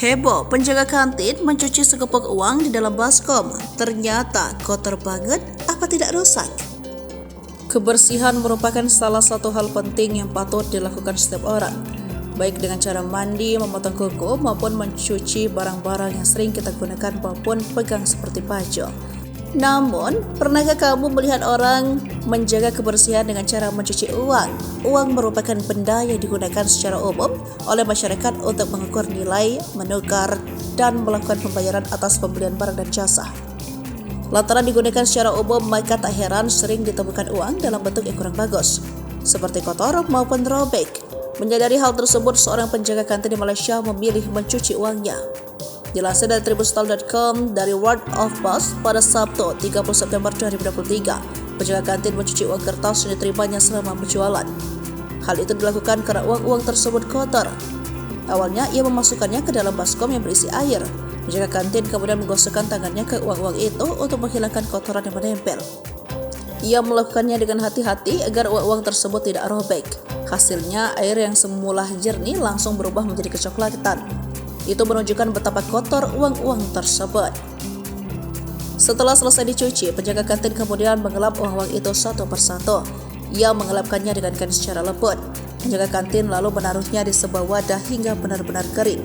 Heboh, penjaga kantin mencuci sekepok uang di dalam baskom. Ternyata kotor banget, apa tidak rusak? Kebersihan merupakan salah satu hal penting yang patut dilakukan setiap orang, baik dengan cara mandi, memotong kuku, maupun mencuci barang-barang yang sering kita gunakan maupun pegang seperti baju. Namun, pernahkah kamu melihat orang menjaga kebersihan dengan cara mencuci uang? Uang merupakan benda yang digunakan secara umum oleh masyarakat untuk mengukur nilai, menukar, dan melakukan pembayaran atas pembelian barang dan jasa. Lantaran digunakan secara umum, maka tak heran sering ditemukan uang dalam bentuk yang kurang bagus, seperti kotor maupun robek. Menyadari hal tersebut, seorang penjaga kantin di Malaysia memilih mencuci uangnya. Dilansir dari tribunstyle.com dari Word of Boss pada Sabtu 30 September 2023, penjaga kantin mencuci uang kertas yang diterimanya selama penjualan. Hal itu dilakukan karena uang-uang tersebut kotor. Awalnya ia memasukkannya ke dalam baskom yang berisi air. Penjaga kantin kemudian menggosokkan tangannya ke uang-uang itu untuk menghilangkan kotoran yang menempel. Ia melakukannya dengan hati-hati agar uang-uang tersebut tidak robek. Hasilnya, air yang semula jernih langsung berubah menjadi kecoklatan. Itu menunjukkan betapa kotor uang-uang tersebut. Setelah selesai dicuci, penjaga kantin kemudian mengelap uang-uang itu satu persatu. Ia mengelapkannya dengan kain secara lembut. Penjaga kantin lalu menaruhnya di sebuah wadah hingga benar-benar kering.